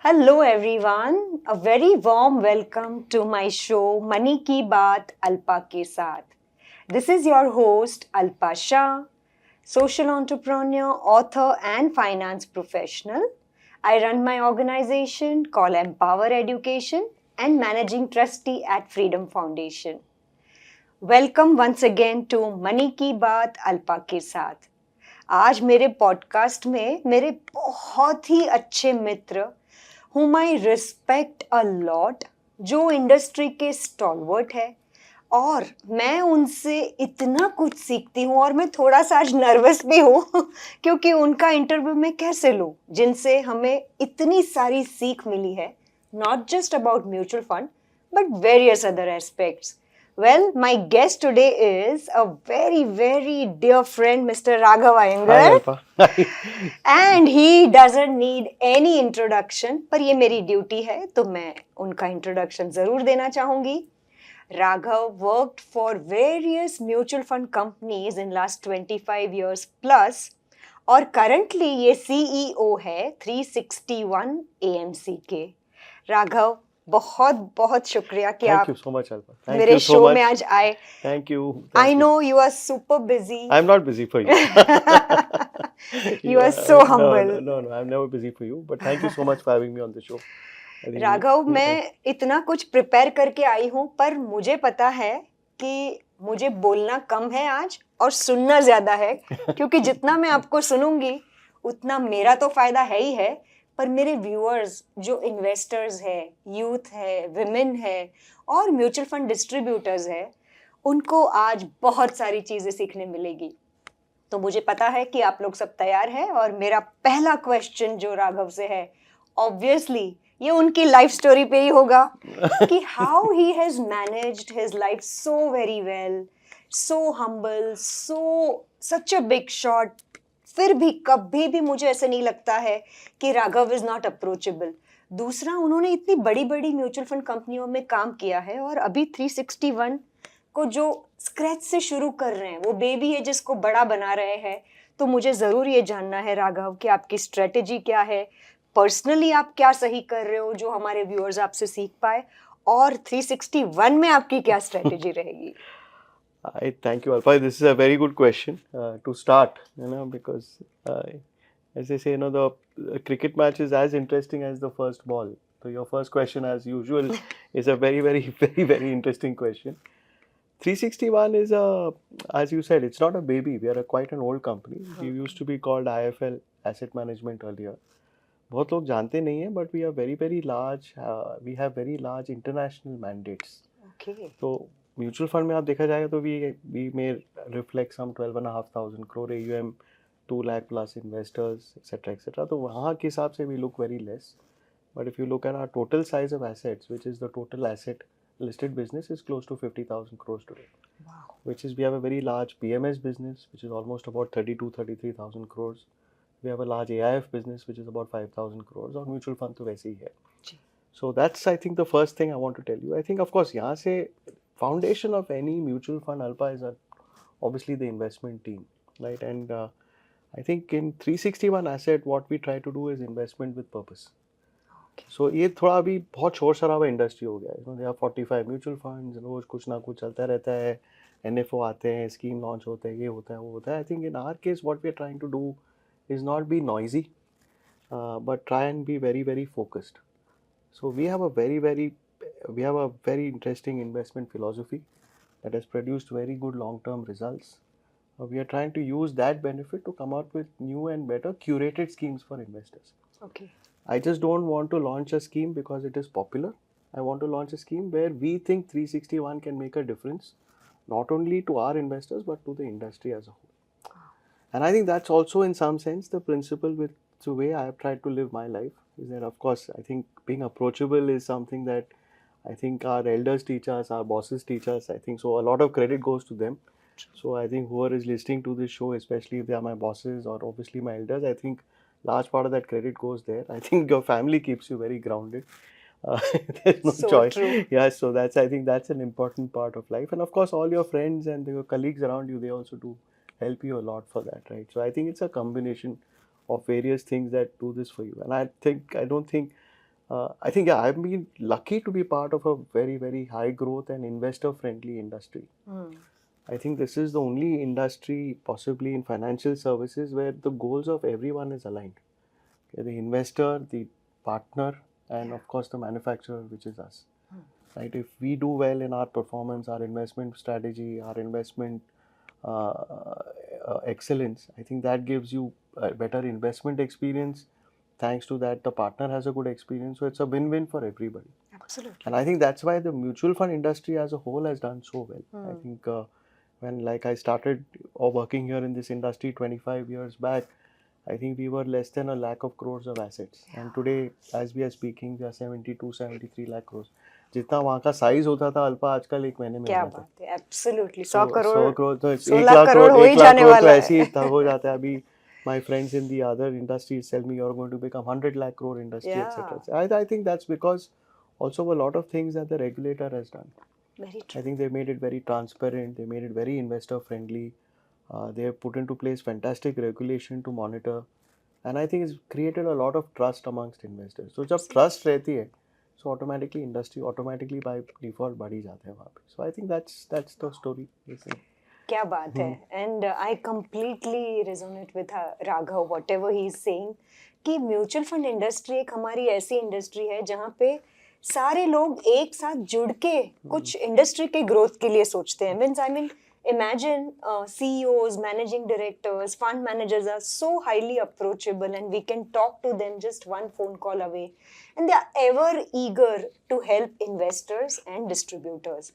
Hello everyone, a very warm welcome to my show Money Ki Baat Alpa ke Saath. This is your host Alpa Shah, social entrepreneur, author and finance professional. I run my organization called Empower Education and managing trustee at Freedom Foundation. Welcome once again to money की बात अल्पा के साथ। आज मेरे podcast में मेरे बहुत ही अच्छे मित्र whom I respect a lot, जो इंडस्ट्री के स्टॉलवर्ट है और मैं उनसे इतना कुछ सीखती हूँ और मैं थोड़ा सा आज नर्वस भी हूँ क्योंकि उनका इंटरव्यू मैं कैसे लूँ जिनसे हमें इतनी सारी सीख मिली है, not just about mutual fund but various other aspects. Well, my guest today is a very, very dear friend, Mr. Raghav Iyengar. Hi, Alpha. And he doesn't need any introduction, पर ये मेरी ड्यूटी है तो मैं उनका introduction जरूर देना चाहूंगी. Raghav worked for various mutual fund companies in last 25 years plus और currently ये CEO है 361 AMC के. Raghav, बहुत बहुत शुक्रिया कि आप Thank you so much, Alpha. Thank मेरे you so शो much. में आज आए. Thank you. I know you are super busy. I'm not busy for you. You are so humble. No, I'm never busy for you. But thank you so much for having me on the show. Raghav, मैं इतना कुछ prepare करके आई हूँ पर मुझे पता है कि मुझे बोलना कम है आज और सुनना ज्यादा है क्योंकि जितना मैं आपको सुनूंगी उतना मेरा तो फायदा है ही है, पर मेरे व्यूअर्स जो इन्वेस्टर्स है, यूथ है, विमेन है और म्यूचुअल फंड डिस्ट्रीब्यूटर्स है, उनको आज बहुत सारी चीजें सीखने मिलेगी. तो मुझे पता है कि आप लोग सब तैयार हैं और मेरा पहला क्वेश्चन जो राघव से है, ऑब्वियसली ये उनकी लाइफ स्टोरी पे ही होगा कि how he has managed his life so very well, so humble, such a big shot. फिर भी कभी भी मुझे ऐसे नहीं लगता है कि राघव इज नॉट अप्रोचेबल. दूसरा, उन्होंने इतनी बड़ी बड़ी म्यूचुअल फंड कंपनियों में काम किया है और अभी 361 को जो स्क्रैच से शुरू कर रहे हैं वो बेबी है जिसको बड़ा बना रहे हैं. तो मुझे जरूर ये जानना है राघव कि आपकी स्ट्रेटेजी क्या है, पर्सनली आप क्या सही कर रहे हो जो हमारे व्यूअर्स आपसे सीख पाए, और 361 में आपकी क्या स्ट्रेटेजी रहेगी. I thank you, Alpha. This is a very good question to start, because as they say, the cricket match is as interesting as the first ball. So your first question, as usual, is a very, very, very, very interesting question. 361 is as you said, it's not a baby. We are quite an old company. We used to be called IFL Asset Management earlier. बहुत लोग जानते नहीं हैं, but we are very, very large. We have very large international mandates. Okay. So mutual fund में आप देखा जाएगा तो we may reflect some 12,500 crore AUM, 2 lakh plus investors, etc. तो वहाँ के हिसाब से we look very less. But if you look at our total size of assets, which is the total asset listed business, is close to 50,000 crores today. Wow. Which is, we have a very large PMS business, which is almost about 33,000 crores. We have a large AIF business, which is about 5,000 crores. और mutual fund तो वैसे ही है. So that's, I think, the first thing I want to tell you. I think, of course, यहाँ से foundation of any mutual fund Alpha is obviously the investment team, right? And I think in 361 asset, what we try to do is investment with purpose. Okay. So ये थोड़ा अभी बहुत शोर शराबा industry हो गया है. There are 45 म्यूचुअल फंड्स, रोज कुछ ना कुछ चलता रहता है, NFO आते हैं, स्कीम लॉन्च होते हैं, ये होता है वो होता है. I think in our case what we are trying to do is not be noisy, but try and be very, very focused. So we have a very interesting investment philosophy that has produced very good long-term results. We are trying to use that benefit to come out with new and better curated schemes for investors. Okay. I just don't want to launch a scheme because it is popular. I want to launch a scheme where we think 361 can make a difference, not only to our investors but to the industry as a whole. And I think that's also in some sense the principle with the way I have tried to live my life. Is that, of course, I think being approachable is something that I think our elders teach us, our bosses teach us. I think so a lot of credit goes to them. So I think whoever is listening to this show, especially if they are my bosses or obviously my elders, I think large part of that credit goes there. I think your family keeps you very grounded. There's no So choice. true. Yeah, so I think that's an important part of life. And of course, all your friends and your colleagues around you, they also do help you a lot for that, right? So I think it's a combination of various things that do this for you. And I don't think I think yeah, I've been lucky to be part of a very, very high growth and investor friendly industry. I think this is the only industry possibly in financial services where the goals of everyone is aligned. Okay, the investor, the partner, and of course the manufacturer, which is us. Right? If we do well in our performance, our investment strategy, our investment excellence, I think that gives you a better investment experience. Thanks to that, the partner has a good experience. So it's a win-win for everybody. Absolutely. And I think that's why the mutual fund industry as a whole has done so well. I think when like I started working here in this industry 25 years back, I think we were less than a lakh of crores of assets. And today, as we are speaking, we are 72, 73 lakh crores. जितना वहाँ का size होता था अल्पा आजकल एक महीने में क्या हो जाता है. बात है, एब्सोल्युटली 100 100 करोड़ करोड़ तो 16 लाख करोड़ हो ही जाने तो वाला ऐसे ही है. हो जाता है अभी. My friends in the other industries tell me you're going to become 100 lakh crore industry, Yeah. etc. I think that's because also a lot of things that the regulator has done. Very true. I think they made it very transparent. They made it very investor friendly. They have put into place fantastic regulation to monitor, and I think it's created a lot of trust amongst investors. So जब trust रहती है, so automatically industry automatically by default बढ़ ही जाते हैं वहाँ पे. So I think that's the story. क्या बात है. And I completely resonate with Raghav whatever he is saying कि म्यूचुअल फंड इंडस्ट्री एक हमारी ऐसी इंडस्ट्री है जहाँ पे सारे लोग एक साथ जुड़ के कुछ इंडस्ट्री के ग्रोथ के लिए सोचते हैं. Means I mean imagine CEOs, managing directors, fund managers are so highly approachable and we can talk to them just one phone call away, and they are ever eager to help investors and distributors.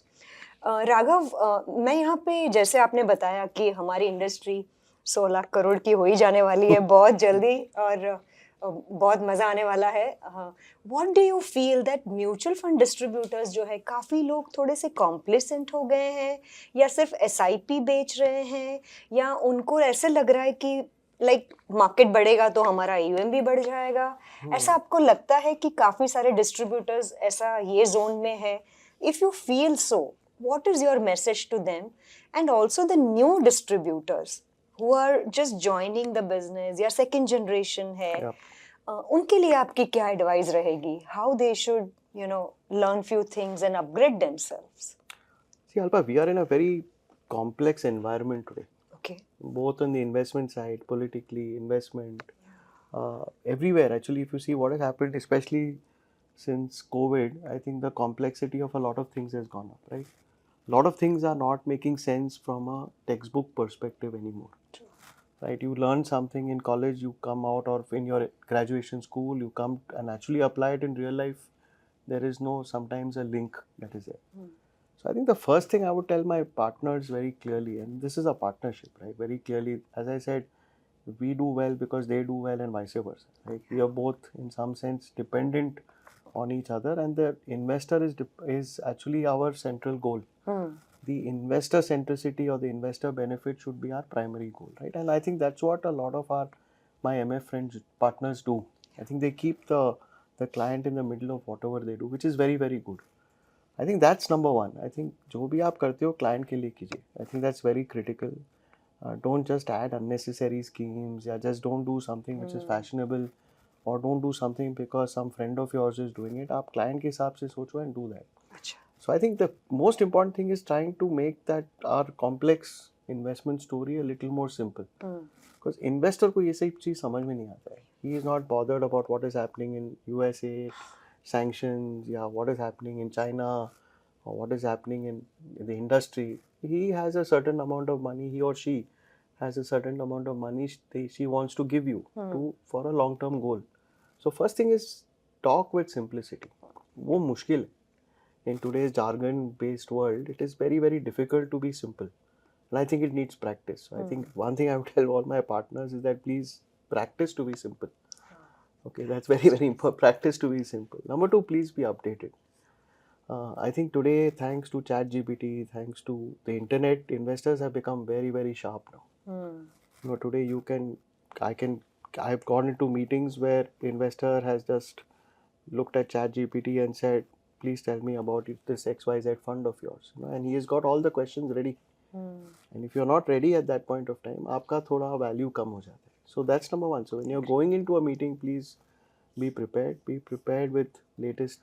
Raghav, मैं यहाँ पे जैसे आपने बताया कि हमारी industry 100 lakh crore की हो ही जाने वाली है बहुत जल्दी और बहुत मज़ा आने वाला है. What do you feel that mutual fund distributors जो है काफ़ी लोग थोड़े से कॉम्प्लिसेंट हो गए हैं या सिर्फ SIP बेच रहे हैं या उनको ऐसे लग रहा है कि लाइक मार्केट बढ़ेगा तो हमारा AUM भी बढ़ जाएगा. ऐसा आपको लगता है कि काफ़ी सारे डिस्ट्रीब्यूटर्स ऐसा ये जोन में है? If you feel so, what is your message to them, and also the new distributors who are just joining the business या second generation है, उनके लिए आपकी क्या advice रहेगी? How they should, learn few things and upgrade themselves? See, Alpa, we are in a very complex environment today. Okay. Both on the investment side, politically, investment, everywhere. Actually, if you see what has happened, especially since COVID, I think the complexity of a lot of things has gone up, right? A lot of things are not making sense from a textbook perspective anymore. True. Right? You learn something in college, you come out, or in your graduation school, you come and actually apply it in real life. There is no sometimes a link that is there. So I think the first thing I would tell my partners very clearly, and this is a partnership, right? Very clearly, as I said, we do well because they do well and vice versa. Right? We are both in some sense dependent on each other, and the investor is actually our central goal. The investor centricity or the investor benefit should be our primary goal, right? And I think that's what a lot of my MF friends partners do. I think they keep the client in the middle of whatever they do, which is very, very good. I think that's number one. I think जो भी आप करते हो client के लिए कीजिए. I think that's very critical. Don't just add unnecessary schemes, या just don't do something which is fashionable, or don't do something because some friend of yours is doing it. आप client के हिसाब से सोचो and do that. अच्छा. So I think the most important thing is trying to make that our complex investment story a little more simple. Because investor को ये सब चीज़ समझ में नहीं आता है. He is not bothered about what is happening in USA, sanctions, yeah, what is happening in China, or what is happening in the industry. He has a certain amount of money, he or she has a certain amount of money she wants to give you for a long-term goal. So first thing is talk with simplicity. वो मुश्किल है. In today's jargon-based world, it is very, very difficult to be simple. And I think it needs practice. So I think one thing I would tell all my partners is that please practice to be simple. Okay, that's very, very important. Practice to be simple. Number two, please be updated. I think today, thanks to ChatGPT, thanks to the internet, investors have become very, very sharp now. Today I've gone into meetings where the investor has just looked at ChatGPT and said, please tell me about this XYZ fund of yours. And he has got all the questions ready. And if you're not ready at that point of time, आपका थोड़ा value कम हो जाता है. So that's number one. So when you're going into a meeting, please Be prepared with latest,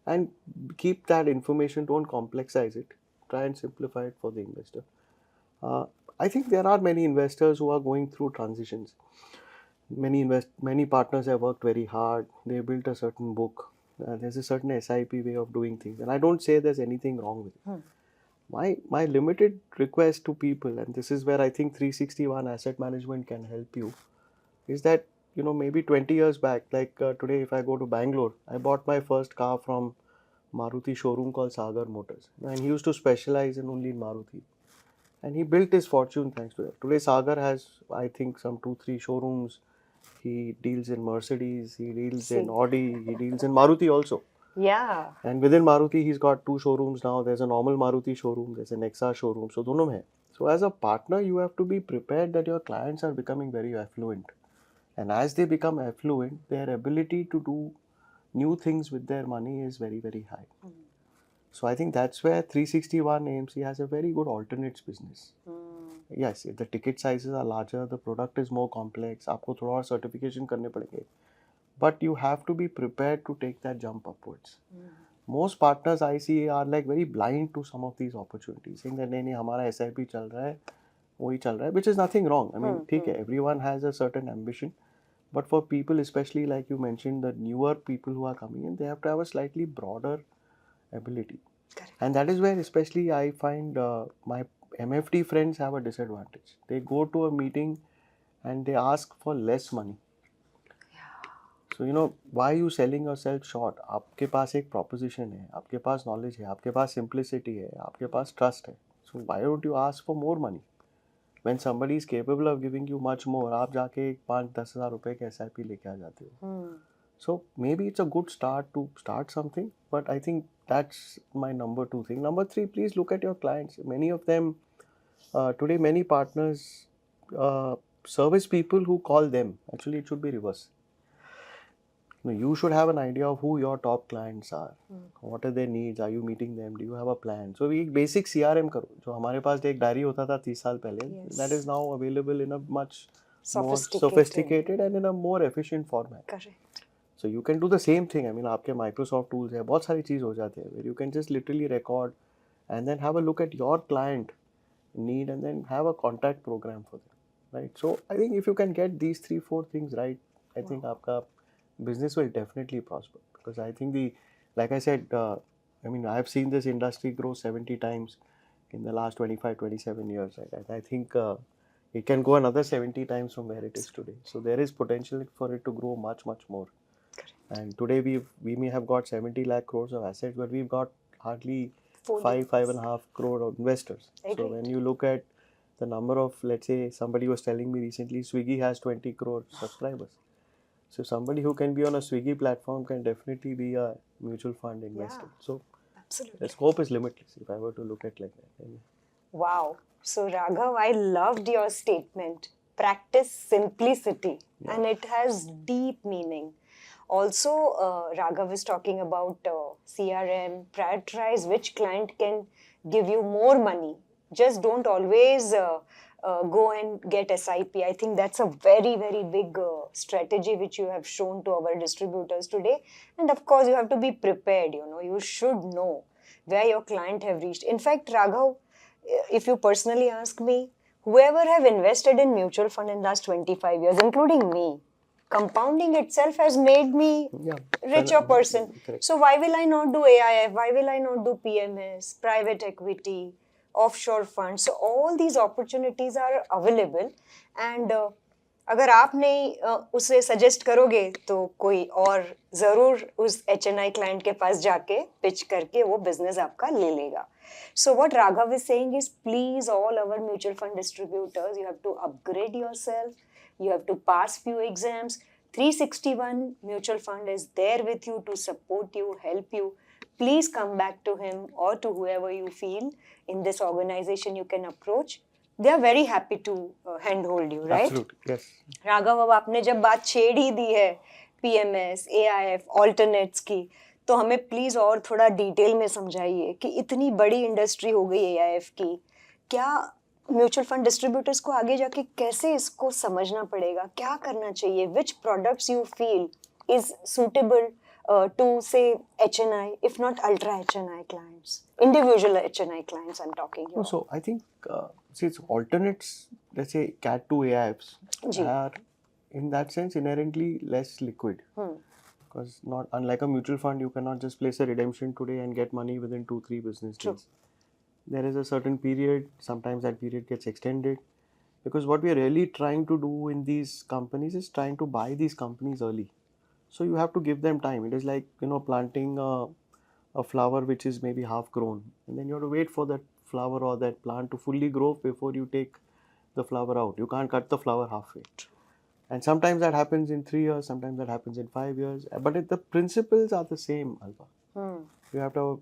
and keep that information, don't complexize it, try and simplify it for the investor. uh, I think there are many investors who are going through transitions. Many partners have worked very hard, they built a certain book, there's a certain SIP way of doing things, and I don't say there's anything wrong with it. My limited request to people, and this is where I think 361 asset management can help you, is that, maybe 20 years back, like today, if I go to Bangalore, I bought my first car from Maruti showroom called Sagar Motors, and he used to specialize in only in Maruti, and he built his fortune thanks to that. Today Sagar has, I think, some 2-3 showrooms. He deals in Mercedes, he deals in Audi, he deals in Maruti also. Yeah. And within Maruti, he's got 2 showrooms now. There's a normal Maruti showroom, there's an XR showroom. So, dono hai. So, as a partner, you have to be prepared that your clients are becoming very affluent. And as they become affluent, their ability to do new things with their money is very, very high. So, I think that's where 361 AMC has a very good alternates business. Yes, the ticket sizes are larger, the product is more complex, आपको थोड़ा और certification करने पड़ेंगे. But you have to be prepared to take that jump upwards. Most partners I see are like very blind to some of these opportunities, saying that नहीं हमारा SIP चल रहा है, वही चल रहा है, which is nothing wrong. I mean, ठीक है, everyone has a certain ambition, but for people, especially like you mentioned, the newer people who are coming in, they have to have a slightly broader ability. Correct. And that is where especially I find my MFD friends have a disadvantage. They go to a meeting and they ask for less money. So, why are you selling yourself short? आपके पास एक proposition है, आपके पास knowledge है, आपके पास simplicity है, आपके पास trust है. So, why don't you ask for more money? When somebody is capable of giving you much more, आप जाके 5-10 हज़ार रुपए के SIP लेके आ जाते हो. So, maybe it's a good start to start something, but I think that's my number 2 thing. Number 3, please look at your clients. Many of them, today many partners service people who call them. Actually, it should be reverse. You should have an idea of who your top clients are. What are their needs? Are you meeting them? Do you have a plan? So, एक basic CRM करो. जो हमारे पास एक diary होता था 30 साल पहले, that is now available in a much more sophisticated and in a more efficient format. Correct. So you can do the same thing. I mean, आपके Microsoft tools है, बहुत सारी चीज़ हो जाते हैं, where you can just literally record and then have a look at your client need and then have a contact program for them, right? So I think if you can get these 3-4 things right, I think आपका business will definitely prosper, because I think like I said, I mean, I have seen this industry grow 70 times in the last 25-27 years, right? And I think it can go another 70 times from where it is today. So there is potential for it to grow much, much more. And today we may have got 70 lakh crores of assets, but we've got hardly 5.5 crore of investors. So when you look at the number of, let's say, somebody was telling me recently, Swiggy has 20 crore subscribers. So somebody who can be on a Swiggy platform can definitely be a mutual fund investor. Yeah, so absolutely. the scope is limitless if I were to look at like that. Wow. So Raghav, I loved your statement. Practice simplicity, and it has deep meaning. Also, Raghav is talking about CRM, prioritize which client can give you more money. Just don't always go and get SIP. I think that's a very, very big strategy which you have shown to our distributors today. And of course, you have to be prepared. You should know where your client have reached. In fact, Raghav, if you personally ask me, whoever have invested in mutual fund in last 25 years, including me, compounding itself has made me richer person. Correct. So why will I not do AIF? Why will I not do PMS, private equity, offshore funds? So all these opportunities are available. And अगर आप नहीं उसे suggest करोगे तो कोई और ज़रूर उस HNI क्लाइंट के पास जाके पिच करके वो बिजनेस आपका ले लेगा. So what Raghav is saying is, please, all our mutual fund distributors, you have to upgrade yourself. You have to pass few exams. 361 mutual fund is there with you to support you, help you. Please come back to him or to whoever you feel in this organization you can approach. They are very happy to handhold you, right? Absolutely, yes. Raghav, अब आपने जब बात छेड़ ही दी है PMS, AIF, alternates की, तो हमें please और थोड़ा डिटेल में समझाइए कि इतनी बड़ी इंडस्ट्री हो गई AIF की, क्या म्यूचुअल फंड डिस्ट्रीब्यूटर्स को आगे जाके कैसे इसको समझना पड़ेगा, क्या करना चाहिए, विच products you feel is suitable to say HNI, if not ultra HNI clients, individual HNI clients I'm talking here. No, so I think see, it's alternates, let's say Cat 2 AIFs ji. are in that sense inherently less liquid. Because not unlike a mutual fund, you cannot just place a redemption today and get money within 2-3 business True. days. There is a certain period, sometimes that period gets extended. Because what we are really trying to do in these companies is trying to buy these companies early. So you have to give them time. It is like, planting a flower which is maybe half grown. And then you have to wait for that flower or that plant to fully grow before you take the flower out. You can't cut the flower halfway. And sometimes that happens in 3 years, sometimes that happens in 5 years. But the principles are the same, Alva.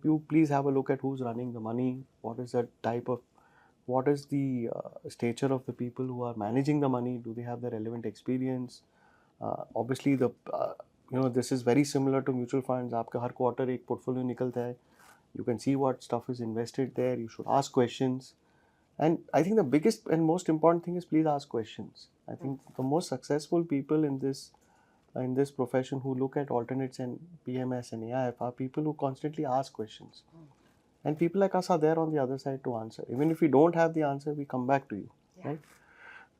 You please have a look at who's running the money, what is the stature of the people who are managing the money, do they have the relevant experience. Obviously this is very similar to mutual funds. आपका हर quarter एक portfolio निकलता है. You can see what stuff is invested there. You should ask questions. And I think the biggest and most important thing is please ask questions. I think the most successful people in this profession who look at alternates and PMS and AIF are people who constantly ask questions. And people like us are there on the other side to answer. Even if we don't have the answer, we come back to you, right?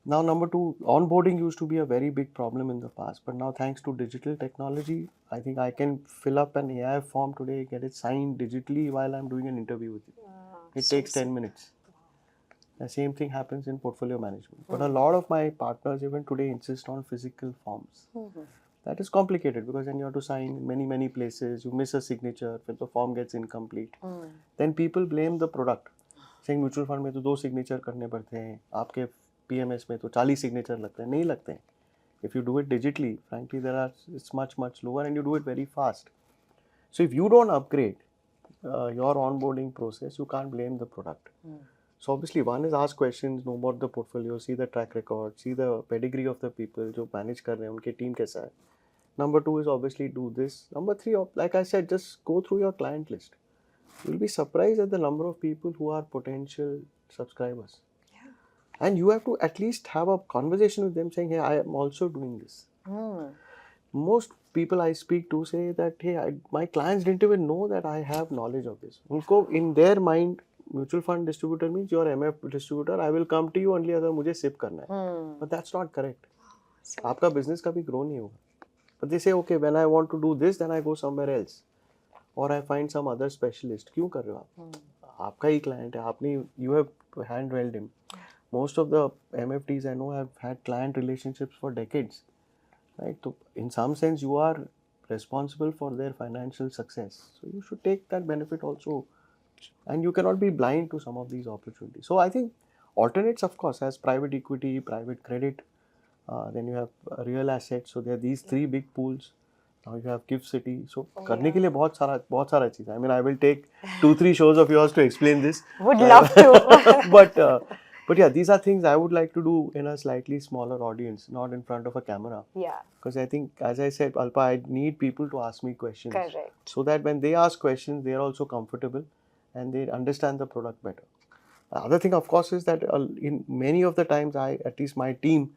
Now, number 2, onboarding used to be a very big problem in the past. But now, thanks to digital technology, I think I can fill up an AIF form today, get it signed digitally while I'm doing an interview with you. It takes 10 minutes. The same thing happens in portfolio management. But a lot of my partners even today insist on physical forms. That is complicated because then you have to sign in many, many places. You miss a signature, when the form gets incomplete. Then people blame the product. Saying mutual fund में तो 2 signature करने पड़ते हैं. आपके PMS में तो 40 signature लगते हैं. नहीं लगते हैं. If you do it digitally, frankly, it's much, much lower and you do it very fast. So if you don't upgrade your onboarding process, you can't blame the product. So obviously, one is ask questions, know about the portfolio, see the track record, see the pedigree of the people जो manage कर रहे हैं, उनके team कैसा है. Number 2 is obviously do this. Number 3, like I said, just go through your client list. You'll be surprised at the number of people who are potential subscribers. Yeah. And you have to at least have a conversation with them saying, hey, I am also doing this. Most people I speak to say that, hey, my clients didn't even know that I have knowledge of this. In their mind, mutual fund distributor means you're MF distributor. I will come to you only अगर मुझे SIP करना है. But that's not correct. आपका business कभी grow नहीं होगा. But they say, okay, when I want to do this, then I go somewhere else. Or I find some other specialist. क्यों कर रहे हो आप? आपका ही client है. आपने you have handheld him. Most of the MFDs I know have had client relationships for decades. Right? So in some sense, you are responsible for their financial success. So you should take that benefit also. And you cannot be blind to some of these opportunities. So I think alternates, of course, has private equity, private credit. Then you have real assets. So there are these 3 big pools. Now you have Gift City. So करने के लिए बहुत सारा चीज़. I mean, I will take 2-3 shows of yours to explain this. Would love to. But yeah, these are things I would like to do in a slightly smaller audience, not in front of a camera. Yeah. Because I think, as I said, Alpa, I need people to ask me questions. Correct. So that when they ask questions, they are also comfortable and they understand the product better. The other thing, of course, is that in many of the times, at least my team,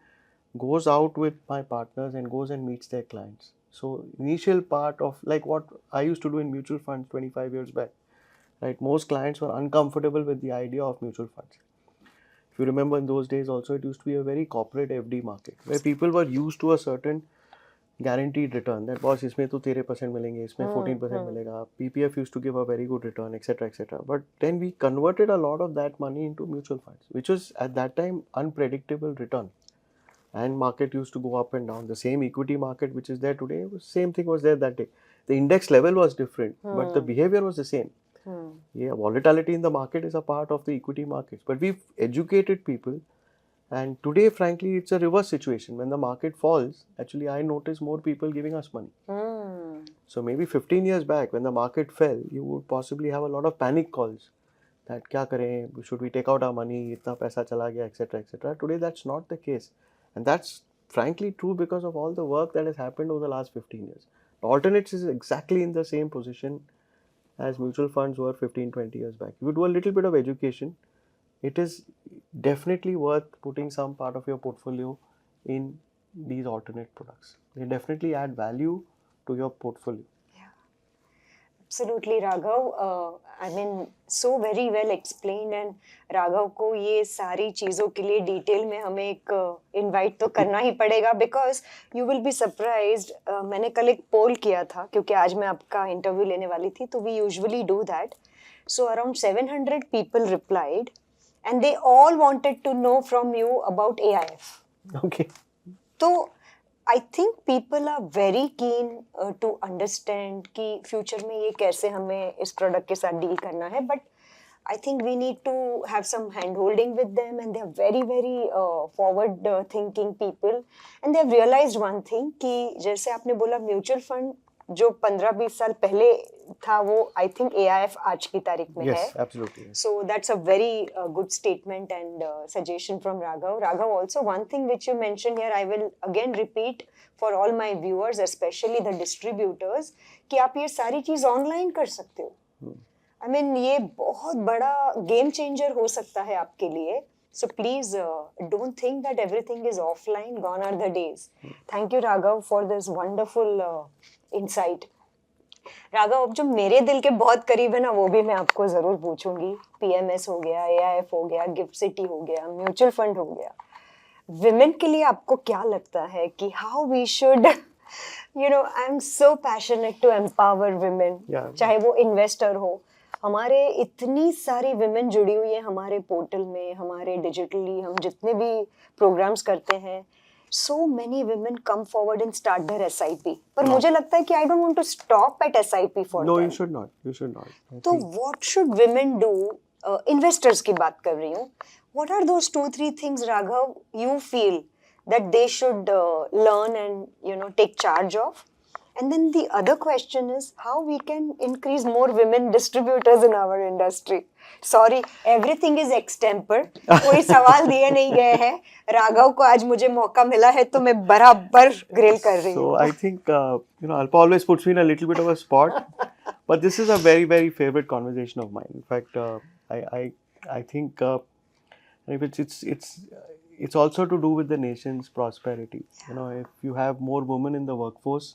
goes out with my partners and goes and meets their clients. So initial part of like what I used to do in mutual funds 25 years back, right? Most clients were uncomfortable with the idea of mutual funds. If you remember in those days also, it used to be a very corporate FD market where people were used to a certain guaranteed return. That boss, इसमें तो 13% मिलेंगे, इसमें 14% मिलेगा. PPF used to give a very good return, etc., etc. But then we converted a lot of that money into mutual funds, which was at that time unpredictable return. And market used to go up and down. The same equity market which is there today, same thing was there that day. The index level was different, but the behavior was the same. Yeah, volatility in the market is a part of the equity markets. But we've educated people. And today, frankly, it's a reverse situation. When the market falls, actually, I notice more people giving us money. So maybe 15 years back, when the market fell, you would possibly have a lot of panic calls. That क्या करें? Should we take out our money? इतना पैसा चला गया, etc., etc. Today, that's not the case. And that's frankly true because of all the work that has happened over the last 15 years. Alternates is exactly in the same position as mutual funds were 15, 20 years back. If you do a little bit of education, it is definitely worth putting some part of your portfolio in these alternate products. They definitely add value to your portfolio. Absolutely, Raghav. I mean, so very well explained. And Raghav को ये सारी चीजों के लिए detail में हमें एक invite तो करना ही पड़ेगा, because you will be surprised. मैंने कल एक पोल किया था क्योंकि आज मैं आपका इंटरव्यू लेने वाली थी, तो we usually do that. So around 700 people replied and they all wanted to know from you about AIF. Okay. So I think people are very keen to understand कि future में ये कैसे हमें इस product के साथ deal करना है, but I think we need to have some hand holding with them, and they are very very forward thinking people, and they have realized one thing कि जैसे आपने बोला mutual fund जो 15-20 साल पहले था, वो आई थिंक AIF आज की तारीख में है. Yes, absolutely. So that's a very good statement and suggestion from Raghav. Raghav, also one thing which you mentioned here, I will again repeat for all my viewers, especially the distributors, कि आप ये सारी चीज online कर सकते हो. I mean, ये बहुत बड़ा गेम चेंजर हो सकता है आपके लिए. So please don't think that everything is offline. Gone are the days. Thank you, Raghav, for this wonderful insight. Raghav, अब जो मेरे दिल के बहुत करीब है ना, वो भी मैं आपको जरूर पूछूंगी. PMS हो गया, AIF हो गया, गिफ्ट सिटी हो गया, म्यूचुअल फंड हो गया. विमेन के लिए आपको क्या लगता है कि how we should, I am so passionate to empower women, चाहे वो इन्वेस्टर हो. हमारे इतनी सारी विमेन जुड़ी हुई है हमारे पोर्टल में, हमारे डिजिटली हम जितने भी प्रोग्राम्स करते हैं. So many women come forward and start their SIP. पर मुझे लगता है कि I don't want to stop at SIP for them. No, you should not. You should not. तो what should women do? Investors की बात कर रही हूँ. What are those 2-3 things, Raghav, you feel that they should learn and take charge of? And then the other question is how we can increase more women distributors in our industry. Sorry, everything is extemper. कोई सवाल दिए नहीं गए हैं. राघव को आज मुझे मौका मिला है तो मैं बराबर ग्रिल कर रही हूँ. So I think Alpa always puts me in a little bit of a spot, but this is a very very favorite conversation of mine. In fact, I think it's also to do with the nation's prosperity. If you have more women in the workforce,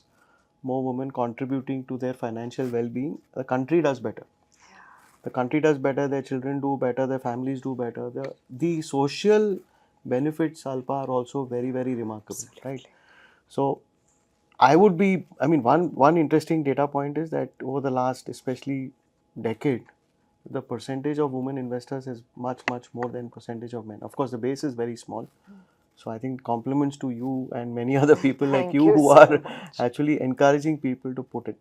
more women contributing to their financial well-being, the country does better. The country does better, their children do better, their families do better. The social benefits, Alpa, are also very, very remarkable, right? So, one interesting data point is that over the last, especially decade, the percentage of women investors is much, much more than percentage of men. Of course, the base is very small. So I think compliments to you and many other people like you who are actually encouraging people to put it.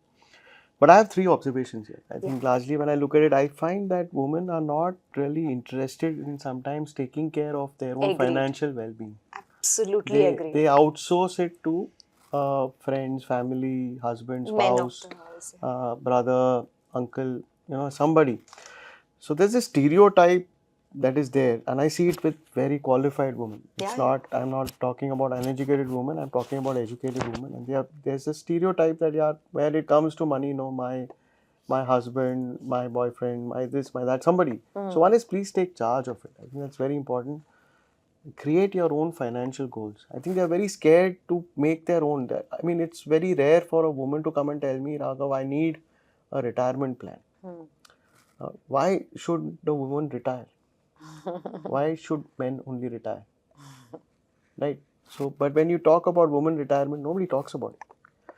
But I have 3 observations here. I think largely when I look at it, I find that women are not really interested in sometimes taking care of their own financial well-being. Absolutely agree. They outsource it to friends, family, husband, spouse, brother, uncle, somebody. So there's a stereotype that is there, and I see it with very qualified women. I'm not talking about uneducated women, I'm talking about educated women. And there's a stereotype that when it comes to money, my husband, my boyfriend, my this, my that, somebody. So one is, please take charge of it. I think that's very important. Create your own financial goals. I think they're very scared to make their own. I mean, it's very rare for a woman to come and tell me, Raghav, I need a retirement plan. Why should the woman retire? Why should men only retire? Right? So, but when you talk about women retirement, nobody talks about it.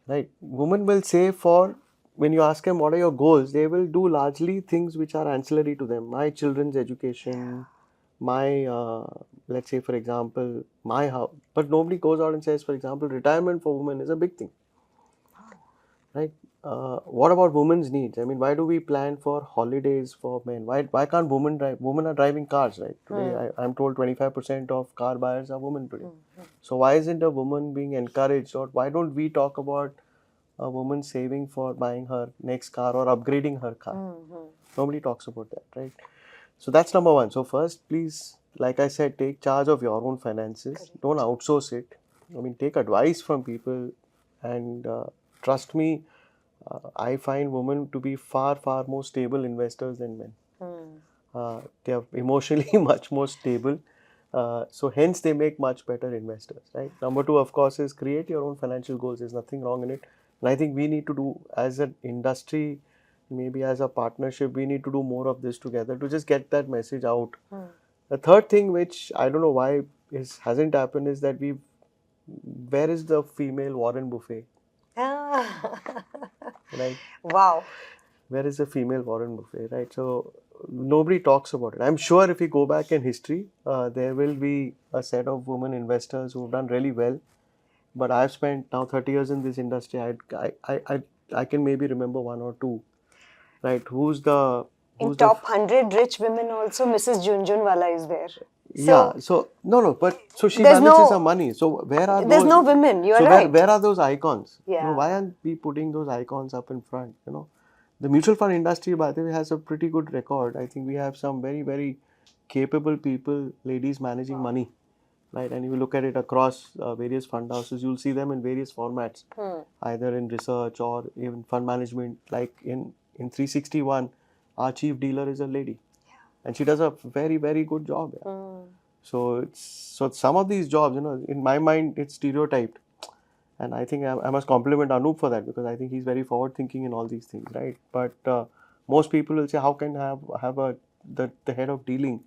Right? Women will say when you ask them what are your goals, they will do largely things which are ancillary to them. My children's education, my, let's say for example, my house. But nobody goes out and says, for example, retirement for women is a big thing. Right? What about women's needs? I mean, why do we plan for holidays for men? Why can't women drive? Women are driving cars, right? Today, I'm told 25% of car buyers are women today. So why isn't a woman being encouraged? Or why don't we talk about a woman saving for buying her next car or upgrading her car? Nobody talks about that, right? So that's number one. So first, please, like I said, take charge of your own finances. Don't outsource it. I mean, take advice from people, and trust me, I find women to be far, far more stable investors than men. They are emotionally much more stable. So hence they make much better investors, right? Number 2, of course, is create your own financial goals. There's nothing wrong in it. And I think we need to do, as an industry, maybe as a partnership, we need to do more of this together to just get that message out. The third thing, which I don't know why hasn't happened, is that where is the female Warren Buffet, Ah. right? Wow. Where is the female Warren Buffet, right? So nobody talks about it. I'm sure if we go back in history, there will be a set of women investors who've done really well. But I've spent now 30 years in this industry. I can maybe remember one or two, right? In Who's the top 100 rich women also, Mrs. Junjunwala is there. yeah. So So no, but so she there's manages her no money. So where are there's those? no women. You are So right. where are those icons? Yeah. Why aren't we putting those icons up in front? The mutual fund industry, by the way, has a pretty good record. I think we have some very, very capable people, ladies managing money, right? And if you look at it across various fund houses, you'll see them in various formats, either in research or even fund management. Like in 361, our chief dealer is a lady, and she does a very, very good job. Yeah. So some of these jobs, in my mind, it's stereotyped. And I think I must compliment Anup for that, because I think he's very forward thinking in all these things, right? But most people will say, how can have the head of dealing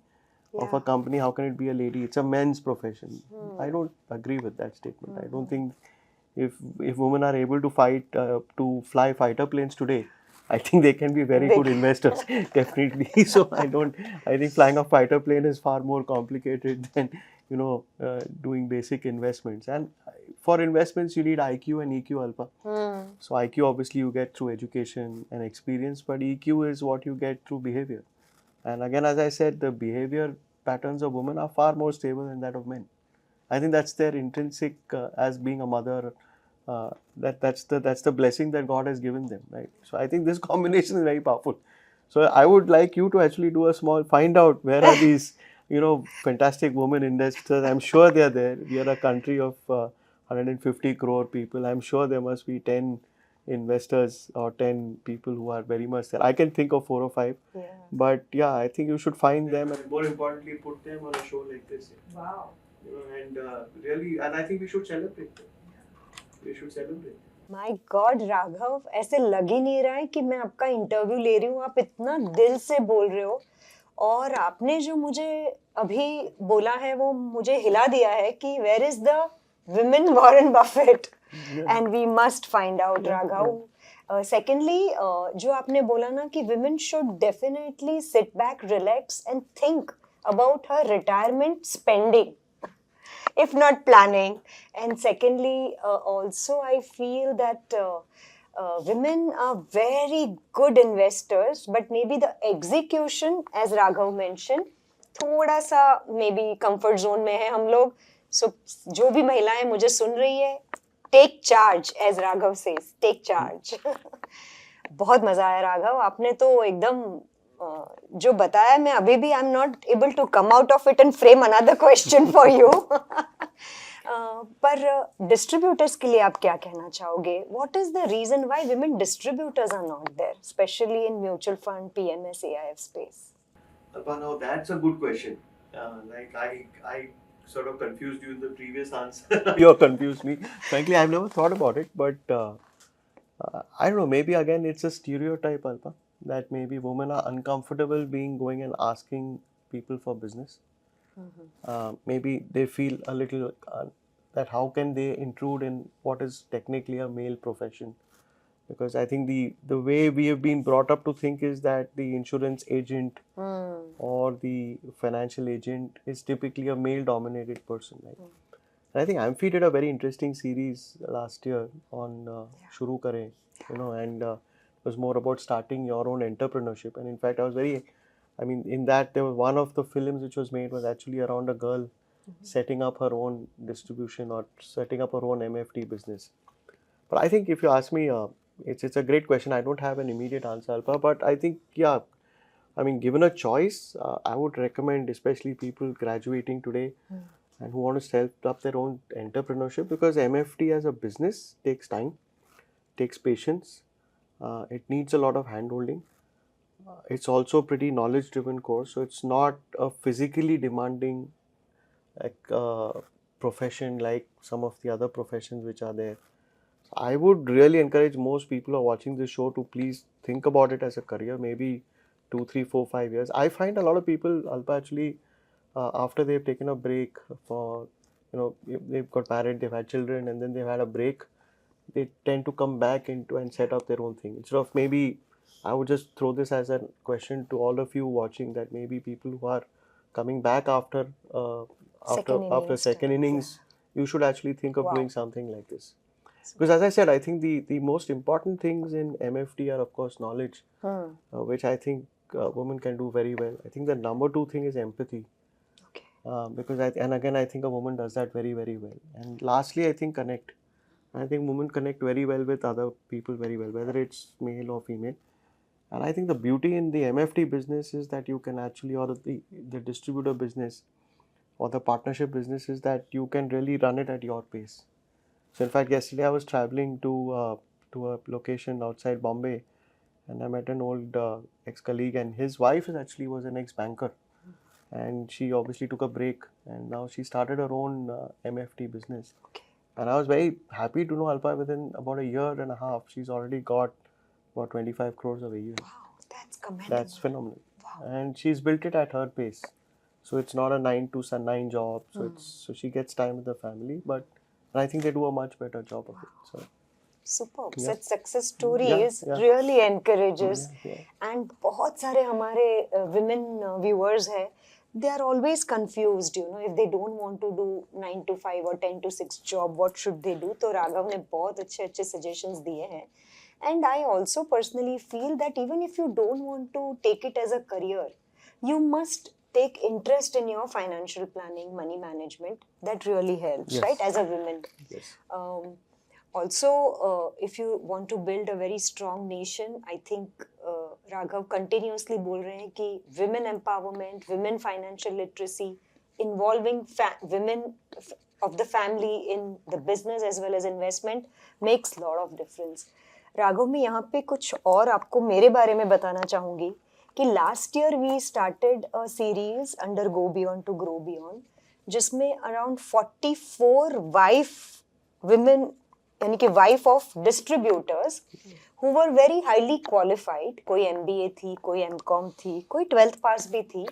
of a company, how can it be a lady? It's a men's profession. I don't agree with that statement. I don't think if women are able to fly fighter planes today, I think they can be very good investors, definitely. So I think flying a fighter plane is far more complicated than doing basic investments. And for investments, you need IQ and EQ alpha. So IQ obviously you get through education and experience, but EQ is what you get through behavior. And again, as I said, the behavior patterns of women are far more stable than that of men. I think that's their intrinsic as being a mother. That's the blessing that God has given them, right? So I think this combination is very powerful. So I would like you to actually do find out where are these, fantastic women investors. I'm sure they are there. We are a country of 150 crore people. I'm sure there must be 10 investors or 10 people who are very much there. I can think of 4 or 5. Yeah. But yeah, I think you should find them, and more importantly, put them on a show like this. Wow. And really, and I think we should celebrate them. We should celebrate. My God Raghav, ऐसे लग ही नहीं रहा है कि मैं आपका interview ले रही हूँ. आप इतना दिल से बोल रहे हो, और आपने जो मुझे अभी बोला है वो मुझे हिला दिया है कि where is the women Warren Buffett, and we must find out. Raghav, secondly, जो आपने बोला ना कि women should definitely sit back, relax and think about her retirement spending, if not planning. And secondly, also I feel that women are very good investors, but maybe the execution, as Raghav mentioned, थोड़ा सा maybe comfort zone में है हम लोग. So जो भी महिलाएं मुझे सुन रही है, take charge, as Raghav says, take charge. बहुत मजा आया राघव, आपने तो एकदम जो बताया, मैं अभी भी I am not able to come out of it and frame another question for you. पर डिस्ट्रीब्यूटर्स के लिए आप क्या कहना चाहोगे? What is the reason why women distributors are not there, specially in mutual fund, PMS, AIF space? Now that's a good question. Like I sort of confused you in the previous answer. You confused me. Frankly, I've never thought about it, but I don't know. Maybe again, it's a stereotype, Alpa, that maybe women are uncomfortable going and asking people for business. Maybe they feel a little that how can they intrude in what is technically a male profession? Because I think the way we have been brought up to think is that the insurance agent or the financial agent is typically a male-dominated person. Right? And I think Amphi did a very interesting series last year on Shuru Kare, and it was more about starting your own entrepreneurship. And in fact, in that there was one of the films which was made was actually around a girl setting up her own distribution or setting up her own MFD business. But I think if you ask me, it's a great question. I don't have an immediate answer, Alpha, but I think, given a choice, I would recommend, especially people graduating today and who want to set up their own entrepreneurship, because MFD as a business takes time, takes patience, it needs a lot of hand-holding. It's also a pretty knowledge-driven course, so it's not a physically demanding profession like some of the other professions which are there. I would really encourage most people who are watching this show to please think about it as a career, maybe 2, 3, 4, 5 years. I find a lot of people, Alpa, actually, after they've taken a break for, they've got married, they've had children, and then they've had a break, they tend to come back into and set up their own thing. Instead of maybe, I would just throw this as a question to all of you watching, that maybe people who are coming back after Second after innings second type, innings, you should actually think of Wow. doing something like this. Because as I said, I think the most important things in MFD are of course knowledge, which I think women can do very well. I think the number two thing is empathy. Okay. Because and again, I think a woman does that very, very well. And lastly, I think connect. I think women connect very well with other people very well, whether it's male or female. And I think the beauty in the MFD business is that you can actually, or the distributor business or the partnership business, is that you can really run it at your pace. So in fact, yesterday I was traveling to a location outside Bombay, and I met an old ex-colleague, and his wife is actually was an ex-banker, and she obviously took a break, and now she started her own MFD business. Okay. And I was very happy to know, Alpa, within about a year and a half, she's already got about 25 crores of AUM. Wow, that's commendable. That's phenomenal. Wow. And she's built it at her pace. So it's not a 9 to 9 job. So so she gets time with the family, but I think they do a much better job of it. So Superb. Yeah. Such success stories Yeah. really encourages. Yeah. And बहुत सारे हमारे women viewers हैं, they are always confused, if they don't want to do 9 to 5 or 10 to 6 job, what should they do? तो राघव ने बहुत अच्छे suggestions दिए हैं. And I also personally feel that even if you don't want to take it as a career, you must take interest in your financial planning, money management. That really helps, Yes. right? As a woman. Yes. Also, if you want to build a very strong nation, I think Raghav continuously बोल रहे हैं कि women empowerment, women financial literacy, involving women of the family in the business as well as investment makes lot of difference. Raghav, मैं यहाँ पे कुछ और आपको मेरे बारे में बताना चाहूँगी कि last year we started a series under Go Beyond to Grow Beyond, जिसमें around 44 women यानी कि wife of distributors who were very highly qualified, कोई MBA थी, कोई MCOM थी, कोई 12th पास भी थी.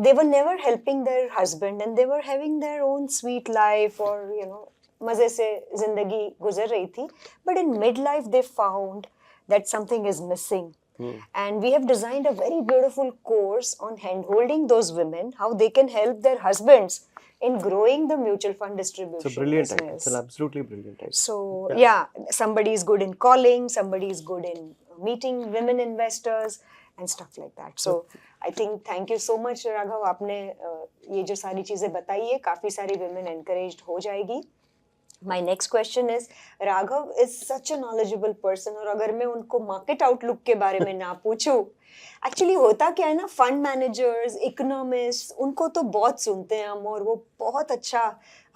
They were never helping their husband and they were having their own sweet life or मजे से जिंदगी गुजर रही थी. But in midlife they found that something is missing. And we have designed a very beautiful course on handholding those women, how they can help their husbands in growing the mutual fund distribution It's a brilliant business. idea. It's an absolutely brilliant idea. So yeah, somebody is good in calling, somebody is good in meeting women investors and stuff like that. So I think thank you so much Raghav, आपने ये जो सारी चीजें बताई है, काफी सारी women encouraged हो जाएगी. My next question is, Raghav is such a knowledgeable person, और अगर मैं उनको market outlook के बारे में ना पूछूं, एक्चुअली होता क्या है ना, फंड मैनेजर्स, इकोनॉमिस्ट, उनको तो बहुत सुनते हैं हम और वो बहुत अच्छा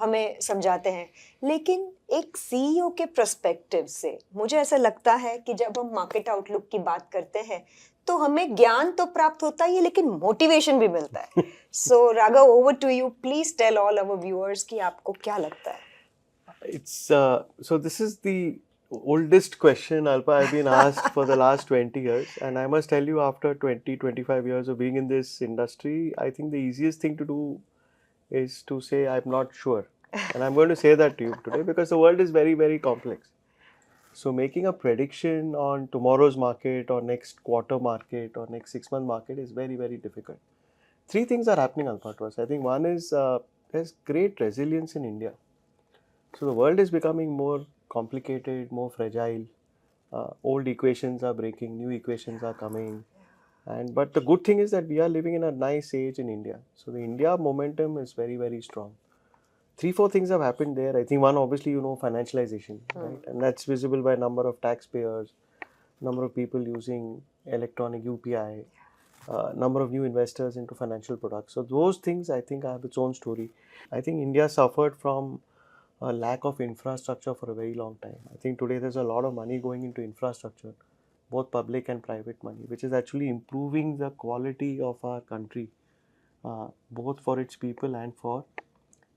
हमें समझाते हैं, लेकिन एक CEO के पर्सपेक्टिव से मुझे ऐसा लगता है कि जब हम मार्केट आउटलुक की बात करते हैं तो हमें ज्ञान तो प्राप्त होता ही है लेकिन मोटिवेशन भी मिलता है. So Raghav, over to you, please tell all our viewers कि आपको क्या लगता है. It's so this is the oldest question, Alpa, I've been asked for the last 20 years, and I must tell you, after 25 years of being in this industry, I think the easiest thing to do is to say I'm not sure, and I'm going to say that to you today because the world is very, very complex. So making a prediction on tomorrow's market or next quarter market or next 6-month market is very, very difficult. 3 things are happening, Alpa, to us. I think one is there's great resilience in India. So the world is becoming more complicated, more fragile. Old equations are breaking, new equations are coming. But the good thing is that we are living in a nice age in India. So the India momentum is very, very strong. 3-4 things have happened there. I think one, obviously, financialization, right? And that's visible by number of taxpayers, number of people using electronic UPI, number of new investors into financial products. So those things, I think, have its own story. I think India suffered from a lack of infrastructure for a very long time. I think today there's a lot of money going into infrastructure, both public and private money, which is actually improving the quality of our country, both for its people and for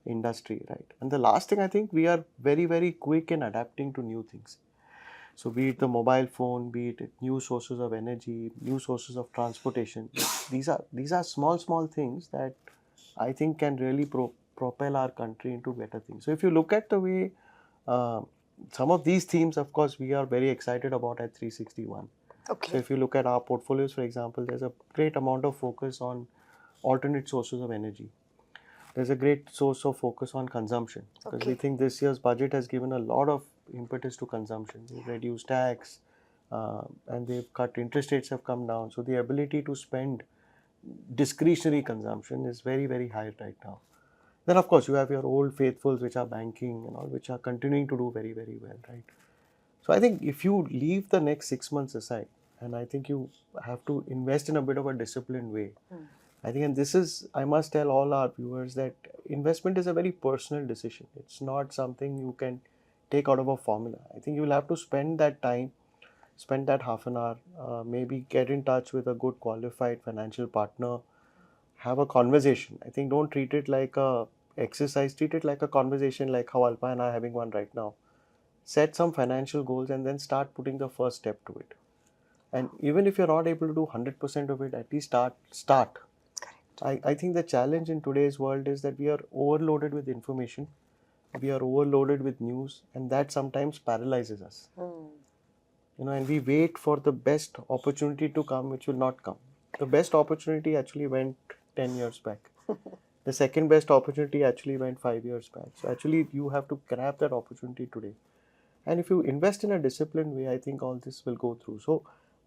industry, right? And the last thing, I think we are very, very quick in adapting to new things. So be it the mobile phone, be it new sources of energy, new sources of transportation, these are small things that I think can really propel our country into better things. So if you look at the way uh, some of these themes, of course, we are very excited about at 361. So Okay. if you look at our portfolios, for example, there's a great amount of focus on alternate sources of energy. There's a great source of focus on consumption, because we Okay. think this year's budget has given a lot of impetus to consumption. They've reduced tax, and they've cut interest rates have come down. So the ability to spend discretionary consumption is very, very high right now. Then of course you have your old faithfuls, which are banking and all, which are continuing to do very, very well, right? So I think if you leave the next 6 months aside, and I think you have to invest in a bit of a disciplined way. I think, and this is, I must tell all our viewers that investment is a very personal decision. It's not something you can take out of a formula. I think you will have to spend that time, spend that half an hour, maybe get in touch with a good qualified financial partner, have a conversation. I think don't treat it like a exercise, treat it like a conversation, like how Alpa and I are having one right now. Set some financial goals and then start putting the first step to it. And even if you're not able to do 100% of it, at least start. I think the challenge in today's world is that we are overloaded with information, we are overloaded with news, and that sometimes paralyzes us. And we wait for the best opportunity to come, which will not come. The best opportunity actually went 10 years back. The second best opportunity actually went 5 years back. So actually you have to grab that opportunity today. And if you invest in a disciplined way, I think all this will go through. So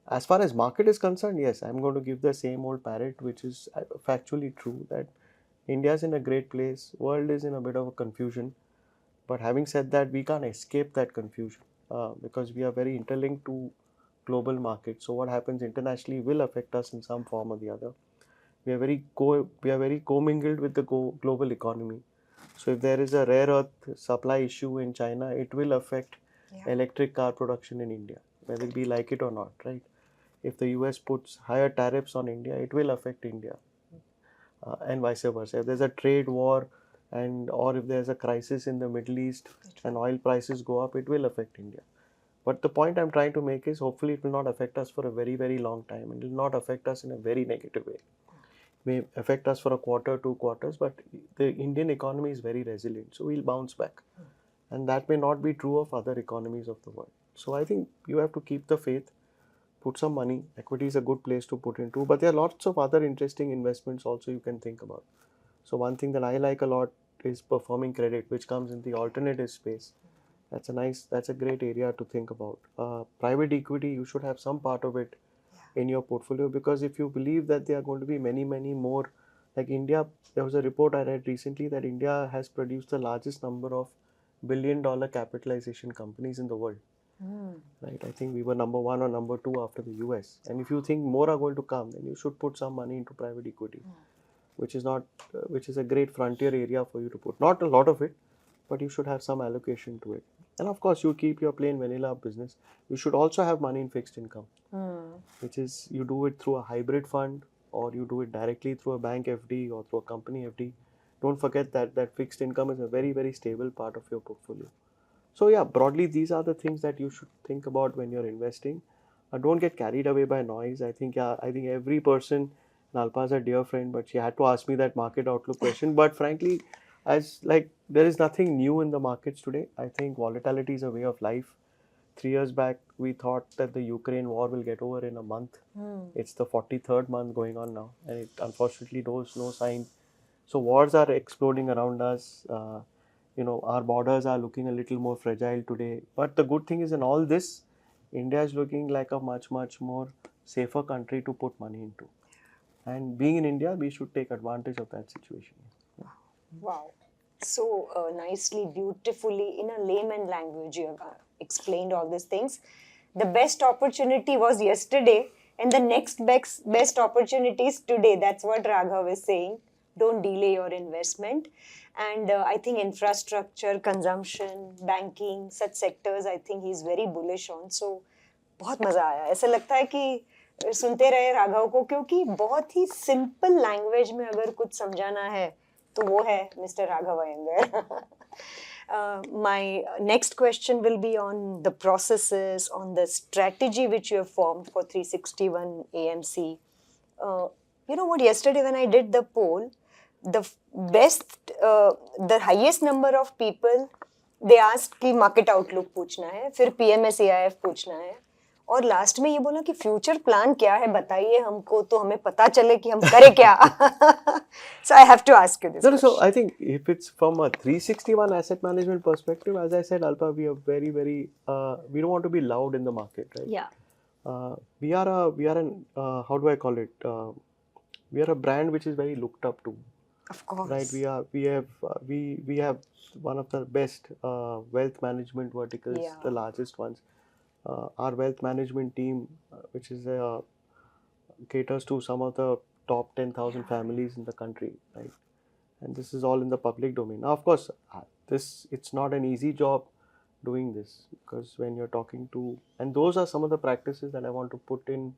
as far as market is concerned, yes, I'm going to give the same old parrot, which is factually true, that India is in a great place, world is in a bit of a confusion. But having said that, we can't escape that confusion because we are very interlinked to global markets. So what happens internationally will affect us in some form or the other. We are very commingled with the global economy. So if there is a rare earth supply issue in China, it will affect electric car production in India, whether we like it or not, right? If the US puts higher tariffs on India, it will affect India, and vice versa. If there's a trade war, or if there's a crisis in the Middle East and oil prices go up, it will affect India. But the point I'm trying to make is, hopefully it will not affect us for a very, very long time, and it will not affect us in a very negative way. It may affect us for a quarter, 2 quarters, but the Indian economy is very resilient, so we'll bounce back. And that may not be true of other economies of the world. So I think you have to keep the faith, put some money. Equity is a good place to put into, but there are lots of other interesting investments also you can think about. So one thing that I like a lot is performing credit, which comes in the alternative space. That's a great area to think about. Private equity, you should have some part of it in your portfolio, because if you believe that there are going to be many, many more, like India, there was a report I read recently that India has produced the largest number of billion-dollar capitalization companies in the world. Right? I think we were number 1 or number 2 after the US. And if you think more are going to come, then you should put some money into private equity, which is a great frontier area for you to put. Not a lot of it, but you should have some allocation to it. And of course, you keep your plain vanilla business. You should also have money in fixed income, which is you do it through a hybrid fund, or you do it directly through a bank FD or through a company FD. Don't forget that fixed income is a very, very stable part of your portfolio. So yeah, broadly, these are the things that you should think about when you're investing. Don't get carried away by noise. I think every person, Nalpa is a dear friend, but she had to ask me that market outlook question. But frankly, there is nothing new in the markets today. I think volatility is a way of life. 3 years back, we thought that the Ukraine war will get over in a month. It's the 43rd month going on now, and it unfortunately shows no sign. So wars are exploding around us. Our borders are looking a little more fragile today. But the good thing is, in all this, India is looking like a much, much more safer country to put money into. And being in India, we should take advantage of that situation. Wow. So nicely, beautifully, in a layman language, you have explained all these things. The best opportunity was yesterday, and the next best opportunity is today. That's what Raghav is saying. Don't delay your investment. And I think infrastructure, consumption, banking, such sectors, I think he's very bullish on. So बहुत मजा आया. ऐसा लगता है कि सुनते रहे राघव को, क्योंकि बहुत ही सिंपल लैंग्वेज में अगर कुछ समझाना है तो वो है Mr. Raghav Iyengar. My next question will be on the processes, on the strategy which you have formed for 361 AMC. You know what? Yesterday when I did the poll, the highest number of people they asked कि market outlook पूछना है, फिर PMS AIF पूछना है, और last में ये बोला कि फ्यूचर प्लान क्या है बताइए हमको तो हमें पता चले कि हम करें क्या. So I have to ask you this No, question. so I think if it's from a 361 asset management perspective, as I said, Alpa, we are very, very, we don't want to be loud in the market, right? Yeah. We are an, how do I call it? We are a brand which is very looked up to, Of course. right? We have one of the best wealth management verticals, Yeah. the largest ones. Our wealth management team, which is caters to some of the top 10,000 families in the country, right? And this is all in the public domain. Now, of course, it's not an easy job doing this, because when you're talking to, and those are some of the practices that I want to put in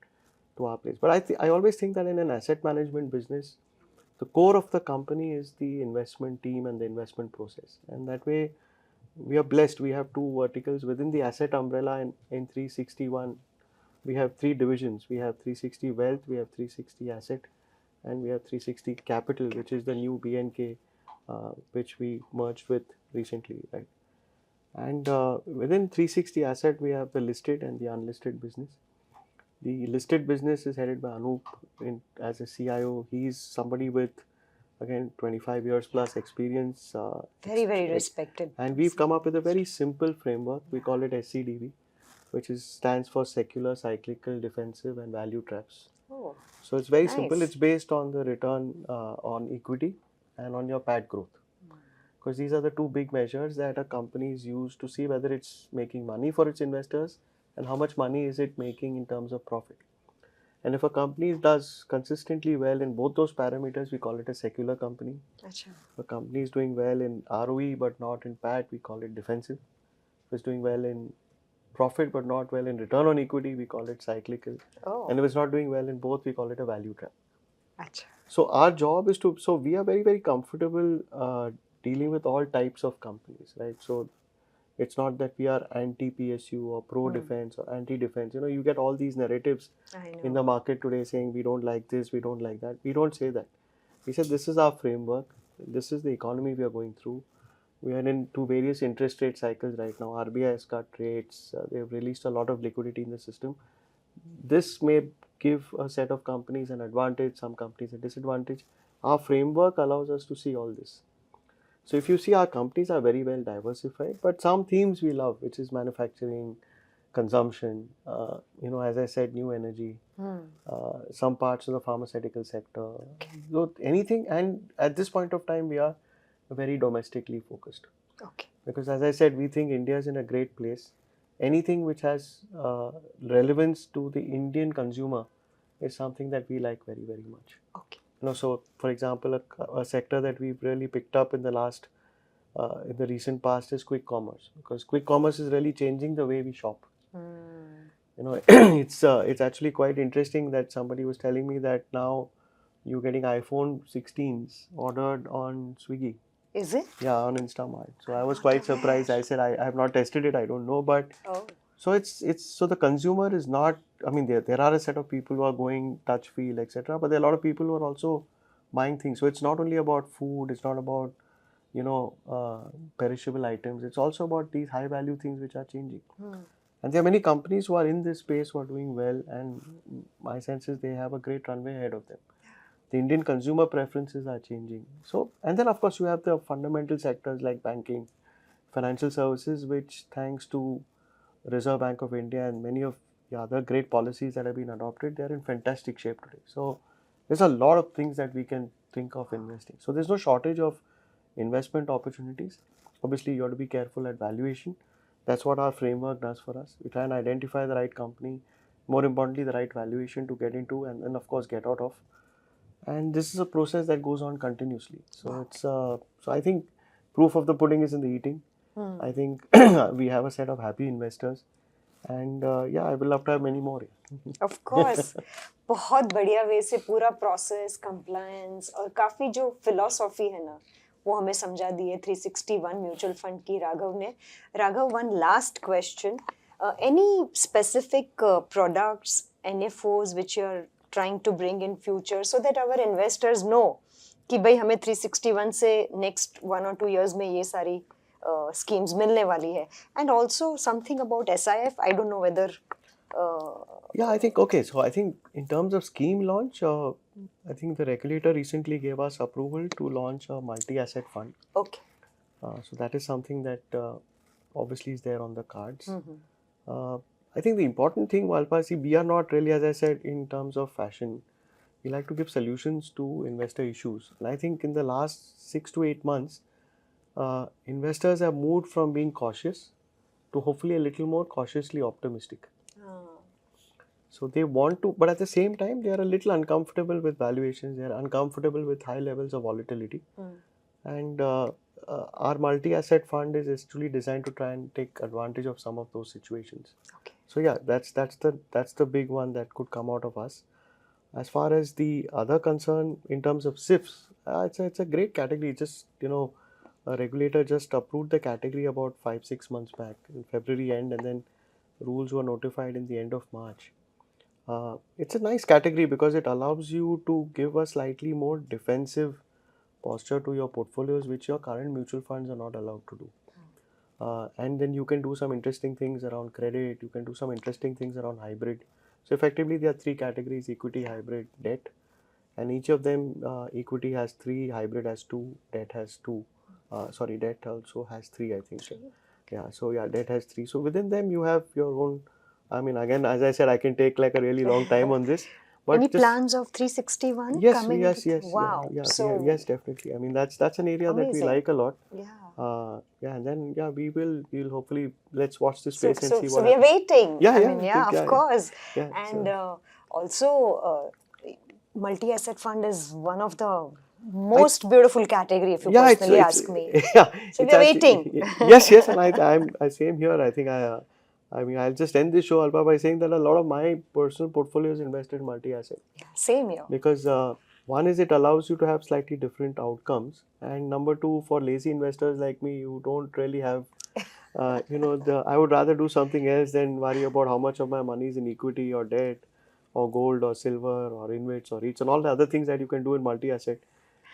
to our place. But I always think that in an asset management business, the core of the company is the investment team and the investment process. And that way, we are blessed. We have two verticals within the asset umbrella in 361. We have three divisions. We have 360 Wealth, we have 360 Asset, and we have 360 Capital, which is the new BNK, which we merged with recently, right? And within 360 Asset, we have the listed and the unlisted business. The listed business is headed by Anup as a CIO. He's somebody with, again, 25 years plus experience. Very respected. And we've come up with a very simple framework. We call it SCDV, which stands for Secular, Cyclical, Defensive, and Value Traps. Oh, so it's very nice. simple. It's based on the return on equity and on your PAT growth. Because these are the two big measures that a company is used to see whether it's making money for its investors and how much money is it making in terms of profit. And if a company does consistently well in both those parameters, we call it a secular company. Achha. If a company is doing well in ROE but not in PAT, we call it defensive. If it's doing well in profit but not well in return on equity, we call it cyclical. Oh. And if it's not doing well in both, we call it a value trap. Achha. So our job is so we are very, very comfortable dealing with all types of companies, right? So it's not that we are anti-PSU or pro-defense or anti-defense. You know, you get all these narratives in the market today saying we don't like this, we don't like that. We don't say that. We said this is our framework. This is the economy we are going through. We are into various interest rate cycles right now. RBI has cut rates. They've released a lot of liquidity in the system. This may give a set of companies an advantage, some companies a disadvantage. Our framework allows us to see all this. So if you see, our companies are very well diversified, but some themes we love, which is manufacturing, consumption, as I said, new energy, some parts of the pharmaceutical sector, so anything. And at this point of time, we are very domestically focused. Okay. Because as I said, we think India is in a great place. Anything which has relevance to the Indian consumer is something that we like very, very much. Okay. So for example, a sector that we've really picked up in the recent past is quick commerce, because quick commerce is really changing the way we shop. It's actually quite interesting that somebody was telling me that now you're getting iPhone 16s ordered on Swiggy. Is it? Yeah, on Instamart. So I was quite surprised. I said I have not tested it. I don't know, but so so the consumer is not. I mean, there are a set of people who are going touch, feel, etc. But there are a lot of people who are also buying things. So it's not only about food. It's not about perishable items. It's also about these high value things which are changing. And there are many companies who are in this space who are doing well, and my sense is they have a great runway ahead of them. The Indian consumer preferences are changing. So, and then of course you have the fundamental sectors like banking, financial services, which thanks to Reserve Bank of India and many of the other great policies that have been adopted, they are in fantastic shape today. So there's a lot of things that we can think of investing. So there's no shortage of investment opportunities. Obviously, you have to be careful at valuation. That's what our framework does for us. We try and identify the right company, more importantly, the right valuation to get into, and then of course get out of. And this is a process that goes on continuously. So it's so I think proof of the pudding is in the eating. I think we have a set of happy investors, and I will love to have many more. Of course बहुत बढ़िया वे से पूरा process, compliance और काफी जो philosophy है ना वो हमें समझा दी है 361 म्यूचुअल फंड की राघव ने. Raghav, one last question. Any specific products, NFOs which you are trying to bring in future so that our investors know कि भाई हमें 361 से next 1 or 2 years में ये सारी schemes मिलने वाली है. And also something about SIF. I don't know whether Yeah, I think, okay, so I think in terms of scheme launch, I think the regulator recently gave us approval to launch a multi-asset fund. okay. So that is something that obviously is there on the cards. Mhm. I think the important thing, Valpa, see, we are not really, as I said, in terms of fashion, we like to give solutions to investor issues. And I think in the last 6 to 8 months, investors have moved from being cautious to hopefully a little more cautiously optimistic. So they want to, but at the same time, they are a little uncomfortable with valuations. They are uncomfortable with high levels of volatility. And our multi-asset fund is actually designed to try and take advantage of some of those situations. Okay. So yeah, that's the big one that could come out of us. As far as the other concern in terms of SIFs, it's a great category. Just a regulator just approved the category about 5-6 months back in February end, and then rules were notified in the end of March. It's a nice category because it allows you to give a slightly more defensive posture to your portfolios, which your current mutual funds are not allowed to do. And then you can do some interesting things around credit, you can do some interesting things around hybrid. So effectively there are 3 categories: equity, hybrid, debt. And each of them, equity has 3, hybrid has 2, debt has 2. Debt also has 3, I think. Yeah, so yeah, debt has 3. So within them you have your own, I mean, again, as I said, I can take like a really long time on this. But any plans of 361 yes, coming? yes, Wow. So yes, definitely. I mean, that's an area amazing. that we like a lot. Yeah. And then we'll hopefully, let's watch this space and see what. So we are waiting. Yeah, Of course. Yeah, and also, multi-asset fund is one of the most beautiful category, if you personally ask me. Yeah. So we are waiting. Yes, and I same here. I think I mean, I'll just end this show, Alpa, by saying that a lot of my personal portfolio is invested in multi-asset. Yeah, same here. Because one is it allows you to have slightly different outcomes, and number two, for lazy investors like me, you don't really have, I would rather do something else than worry about how much of my money is in equity or debt or gold or silver or InvITs or REITs and all the other things that you can do in multi-asset.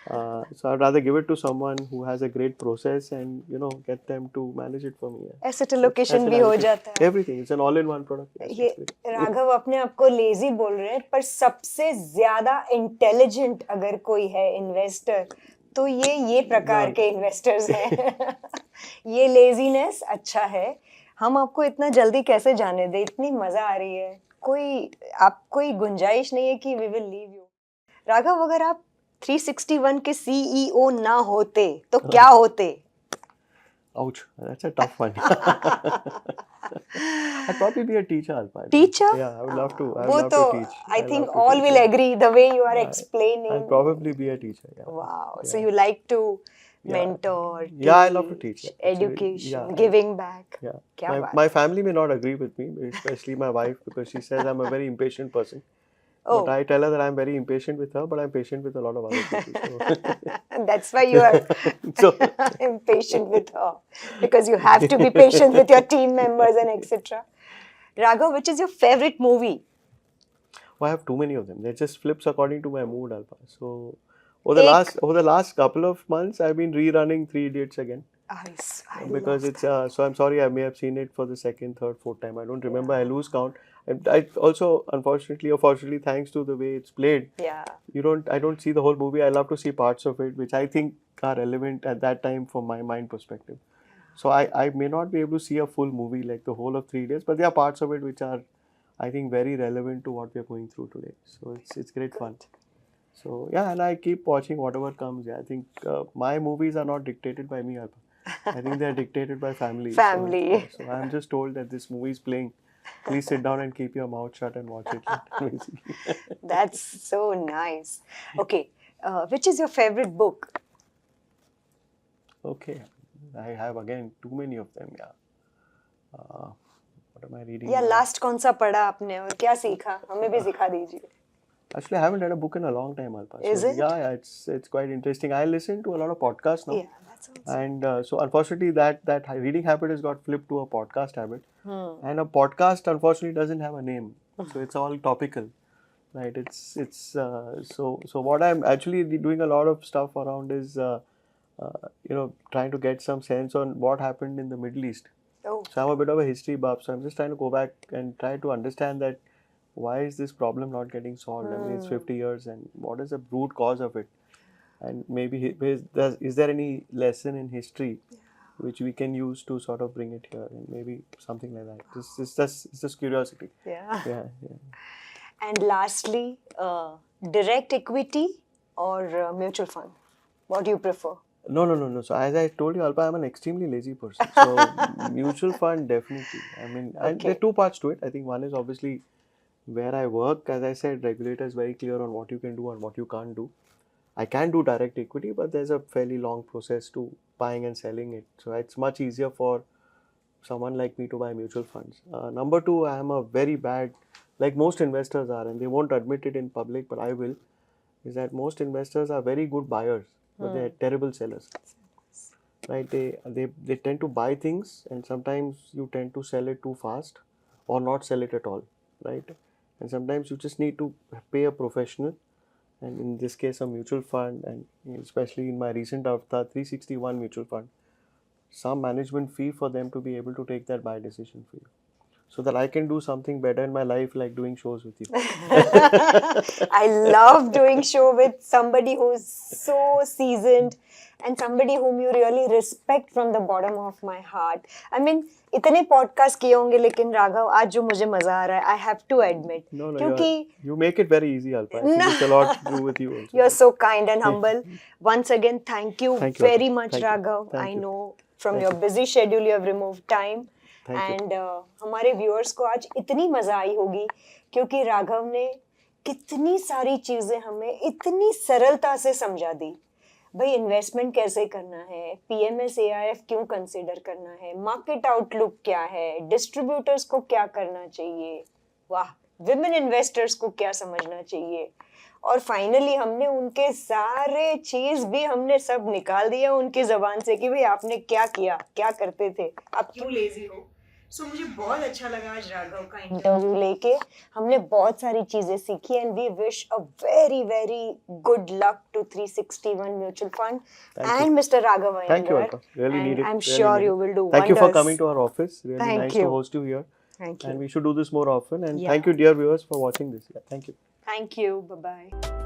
So I'd rather give it to someone who has a great process and get them to manage it for me. Asset allocation भी हो जाता है. Everything. It's an all-in-one product. ये राघव अपने आप को lazy बोल रहे हैं, पर सबसे ज्यादा इंटेलिजेंट अगर कोई है इन्वेस्टर तो ये प्रकार के इन्वेस्टर्स हैं. ये लेजीनेस अच्छा है. हम आपको इतना जल्दी कैसे जाने दे? इतनी मजा आ रही है. कोई गुंजाइश नहीं है कि we will leave you. Raghav, अगर आप 361 के CEO ना होते तो क्या होते? Ouch, that's a tough one. I'd probably be a teacher, Alpa. Teacher? Yeah, I would love to. I would love to teach. I think all will agree the way you are explaining. I'll probably be a teacher. Yeah. Wow. So you like to mentor, teach, I love to teach. Education, giving back. Yeah. My family may not agree with me, especially my wife, because she says I'm a very impatient person. But I tell her that I'm very impatient with her, but I'm patient with a lot of other people. So. That's why you are impatient with her, because you have to be patient with your team members and etc. Raghav, which is your favorite movie? I have too many of them. They just flips according to my mood, Alpa. So over the last couple of months, I've been rerunning 3 Idiots again. Because it's so I'm sorry, I may have seen it for the second, third, fourth time. I don't remember. I lose count. And I also, unfortunately or fortunately, thanks to the way it's played, I don't see the whole movie. I love to see parts of it, which I think are relevant at that time from my mind perspective. So I may not be able to see a full movie like the whole of 3 days, but there are parts of it which are, I think, very relevant to what we are going through today. So it's great fun. So yeah, and I keep watching whatever comes. Yeah, I think my movies are not dictated by me. I think they are dictated by family. So I'm just told that this movie is playing. Please sit down and keep your mouth shut and watch it. That's so nice. Okay, which is your favorite book? Okay, I have again too many of them. Yeah. What what am I reading या now? Last कौन सा पढ़ा आपने और क्या सीखा, हमें भी सिखा दीजिए. Actually, I haven't read a book in a long time, Alpa. Is So, it? yeah, it's quite interesting. I listen to a lot of podcasts now. Yeah, that sounds. And so unfortunately that reading habit has got flipped to a podcast habit. Hmm. And a podcast unfortunately doesn't have a name, so it's all topical, right? It's so what I'm actually doing a lot of stuff around is trying to get some sense on what happened in the Middle East. Oh. So I'm a bit of a history buff, so I'm just trying to go back and try to understand that why is this problem not getting solved? I mean, it's 50 years, and what is the root cause of it? And maybe is there any lesson in history which we can use to sort of bring it here, and maybe something like that. It's just curiosity. Yeah. And lastly, direct equity or mutual fund? What do you prefer? No. So as I told you, Alpa, I'm an extremely lazy person. So mutual fund, definitely. I mean, and there are two parts to it. I think one is obviously where I work. As I said, regulator is very clear on what you can do and what you can't do. I can do direct equity, but there's a fairly long process to buying and selling it. So it's much easier for someone like me to buy mutual funds. Number two, I am a very bad, like most investors are, and they won't admit it in public, but I will, is that most investors are very good buyers, but they're terrible sellers. Right? They tend to buy things, and sometimes you tend to sell it too fast or not sell it at all. Right? And sometimes you just need to pay a professional, and in this case a mutual fund, and especially in my recent avatar 361 mutual fund, some management fee for them to be able to take that buy decision for you, so that I can do something better in my life, like doing shows with you. I love doing show with somebody who's so seasoned and somebody whom you really respect from the bottom of my heart. I mean, इतने podcast किए होंगे, लेकिन राघव आज जो मुझे मजा आ रहा है, I have to admit, क्योंकि you make it very easy, Alpa. I think it's a lot to do with you also. You're so kind and humble. Once again, thank you very much, Raghav. I know from your busy schedule you have removed time. And हमारे viewers को आज इतनी मजा आई होगी, क्योंकि राघव ने कितनी सारी चीजें हमें इतनी सरलता से समझा दी. भाई इन्वेस्टमेंट कैसे करना है, पीएमएस एआईएफ क्यों कंसीडर करना है, मार्केट आउटलुक क्या है, डिस्ट्रीब्यूटर्स को क्या करना चाहिए, वाह, विमेन इन्वेस्टर्स को क्या समझना चाहिए, और फाइनली हमने उनके सारे चीज भी हमने सब निकाल दिया उनकी जबान से कि भाई आपने क्या किया, क्या करते थे, आप क्यों लेजी हो. सो मुझे बहुत अच्छा लगा आज राघव का इंटरव्यू लेके, हमने बहुत सारी चीजें सीखी. And we wish a very very good luck to 361 mutual fund and Mr. Raghav Iyengar. Thank you, Alpa. Really and need it. I'm really sure need you it. will do Thank you for wonders. coming to our office. Really Thank nice you. to host you here. Thank you. And we should do this more often. And Yeah. thank you, dear viewers, for watching this. Yeah, thank you. Thank you. Bye-bye.